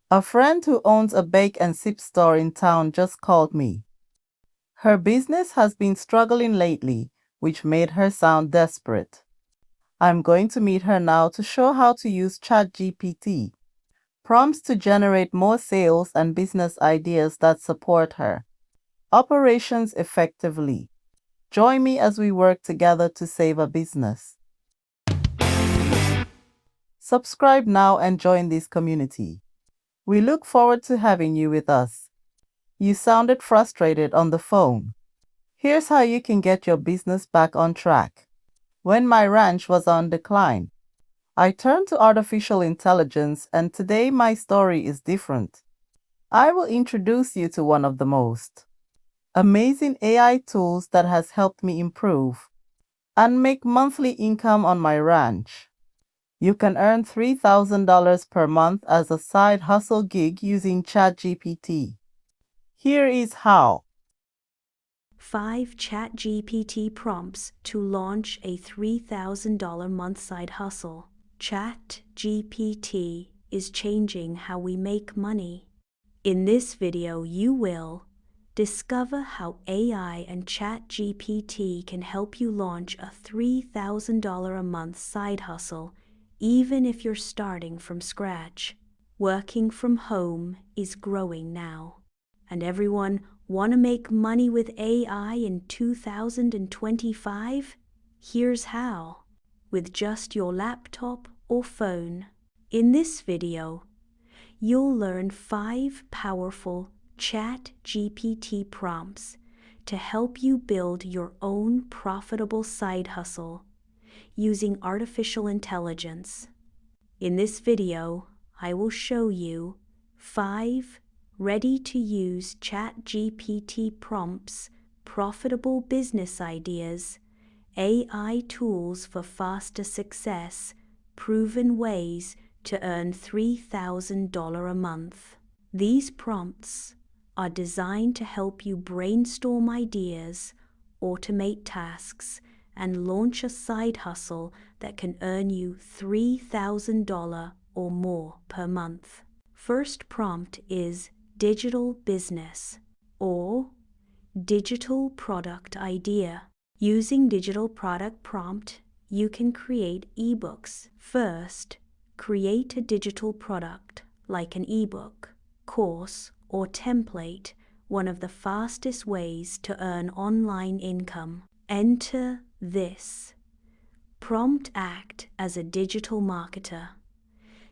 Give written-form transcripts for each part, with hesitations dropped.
A friend who owns a bake and sip store in town just called me. Her business has been struggling lately, which made her sound desperate. I'm going to meet her now to show how to use ChatGPT, prompts to generate more sales and business ideas that support her. Operations effectively. Join me as we work together to save a business. Subscribe now and join this community. We look forward to having you with us. You sounded frustrated on the phone. Here's how you can get your business back on track. When my ranch was on decline, I turned to artificial intelligence, and today my story is different. I will introduce you to one of the most amazing AI tools that has helped me improve and make monthly income on my ranch. You can earn $3,000 per month as a side hustle gig using ChatGPT. Here is how. 5 ChatGPT prompts to launch a $3,000 month side hustle. ChatGPT is changing how we make money. In this video, you will discover how AI and ChatGPT can help you launch a $3,000 a month side hustle, even if you're starting from scratch. Working from home is growing now, and everyone want to make money with AI in 2025? Here's how. With just your laptop or phone. In this video, you'll learn 5 powerful ChatGPT prompts to help you build your own profitable side hustle using artificial intelligence. In this video, I will show you 5 ready-to-use ChatGPT prompts, profitable business ideas, AI tools for faster success, proven ways to earn $3,000 a month. These prompts are designed to help you brainstorm ideas, automate tasks, and launch a side hustle that can earn you $3,000 or more per month. First prompt is digital business or digital product idea. Using digital product prompt, you can create eBooks. First, create a digital product like an ebook, course, or template, one of the fastest ways to earn online income. Enter this. Prompt act as a digital marketer.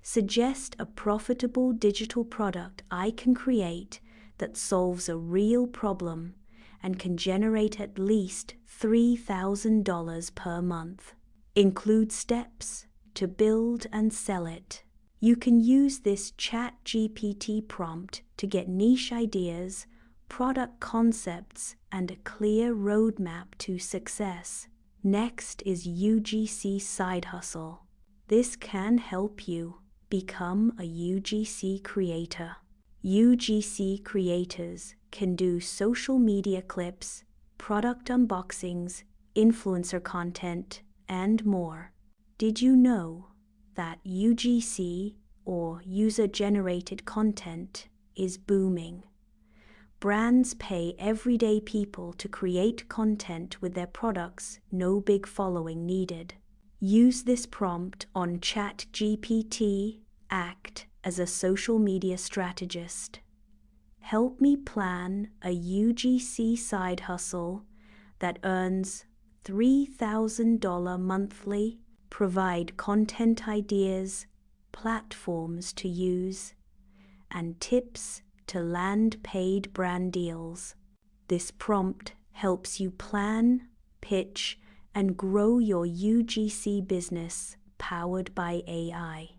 Suggest a profitable digital product I can create that solves a real problem and can generate at least $3,000 per month. Include steps to build and sell it. You can use this ChatGPT prompt to get niche ideas, product concepts, and a clear roadmap to success. Next is UGC side hustle. This can help you become a UGC creator. UGC creators can do social media clips, product unboxings, influencer content, and more. Did you know that UGC, or user-generated content, is booming? Brands pay everyday people to create content with their products, no big following needed. Use this prompt on ChatGPT. Act as a social media strategist. Help me plan a UGC side hustle that earns $3,000 monthly. Provide content ideas, platforms to use, and tips to land paid brand deals. This prompt helps you plan, pitch, and grow your UGC business powered by AI.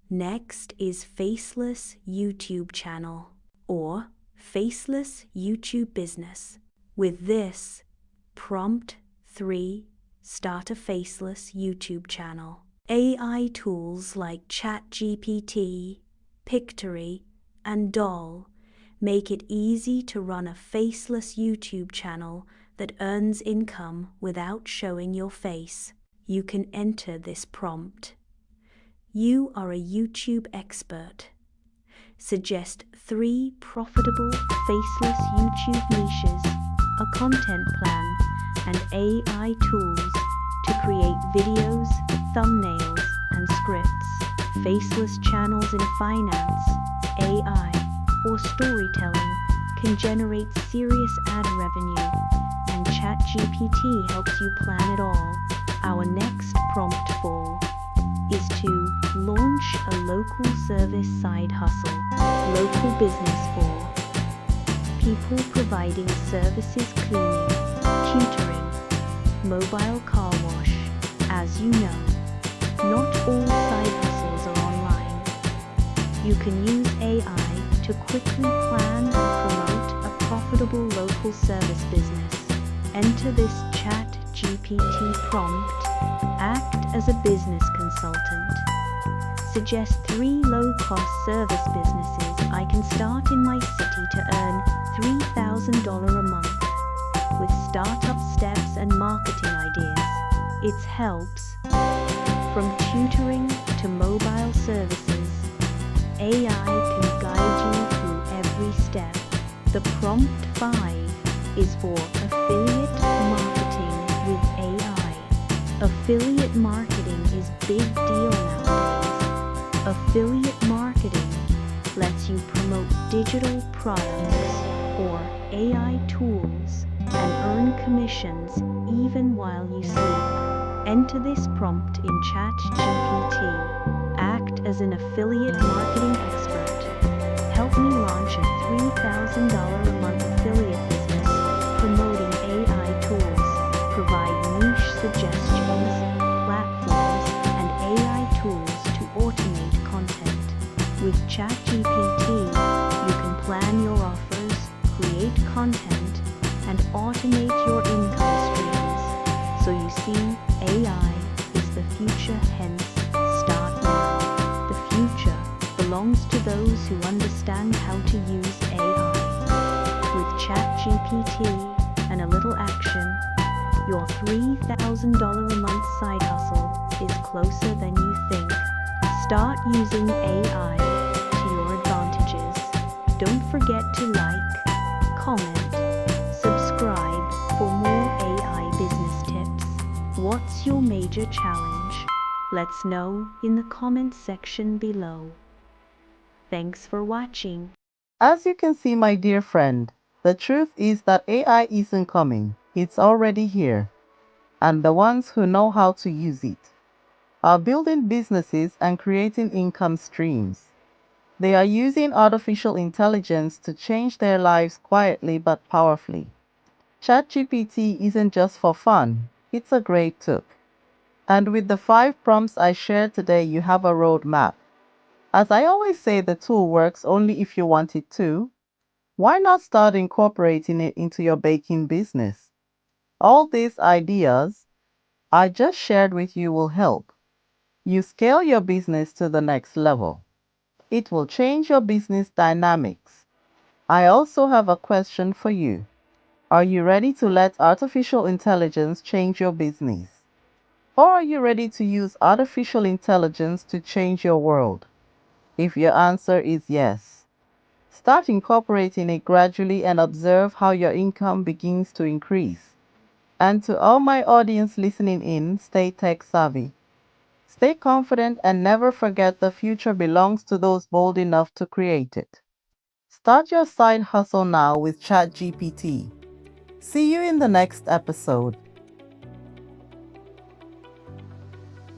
Next is Faceless YouTube channel or Faceless YouTube business. With this, prompt 3, start a faceless YouTube channel. AI tools like ChatGPT, Pictory, and Doll make it easy to run a faceless YouTube channel that earns income without showing your face. You can enter this prompt. You are a YouTube expert. Suggest 3 profitable faceless YouTube niches, a content plan, and AI tools to create videos, thumbnails, and scripts. Faceless channels in finance, AI, or storytelling can generate serious ad revenue, and ChatGPT helps you plan it all. Our next prompt for is to launch a local service side hustle. Local business for people providing services, cleaning, tutoring, mobile car wash. As you know, not all side hustles are online. You can use AI to quickly plan and promote a profitable local service business. Enter this ChatGPT prompt. Act as a business consultant. Suggest 3 low-cost service businesses I can start in my city to earn $3,000 a month. With startup steps and marketing ideas, it helps from tutoring to mobile services. AI can guide you through every step. The prompt 5 is for affiliate marketing with AI. Affiliate marketing is big deal nowadays. Affiliate marketing lets you promote digital products or AI tools and earn commissions even while you sleep. Enter this prompt in ChatGPT. Act as an affiliate marketing expert. Help me launch a $3,000 a month affiliate business promoting AI tools. Provide niche suggestions, platforms, and AI tools to automate content. With ChatGPT, you can plan your offers, create content, and automate your income streams. So you see, AI is the future, hence start now. The future belongs to those who understand how to use AI. With ChatGPT and a little action, your $3,000 a month side hustle is closer than you think. Start using AI to your advantages. Don't forget to like, comment, subscribe for more AI business tips. What's your major challenge? Let's know in the comment section below. Thanks for watching. As you can see, my dear friend, the truth is that AI isn't coming. It's already here. And the ones who know how to use it are building businesses and creating income streams. They are using artificial intelligence to change their lives quietly but powerfully. ChatGPT isn't just for fun, it's a great tool. And with the 5 prompts I shared today, you have a roadmap. As I always say, the tool works only if you want it to. Why not start incorporating it into your baking business? All these ideas I just shared with you will help you scale your business to the next level. It will change your business dynamics. I also have a question for you. Are you ready to let artificial intelligence change your business? Or are you ready to use artificial intelligence to change your world? If your answer is yes, start incorporating it gradually and observe how your income begins to increase. And to all my audience listening in, stay tech savvy. Stay confident and never forget the future belongs to those bold enough to create it. Start your side hustle now with ChatGPT. See you in the next episode.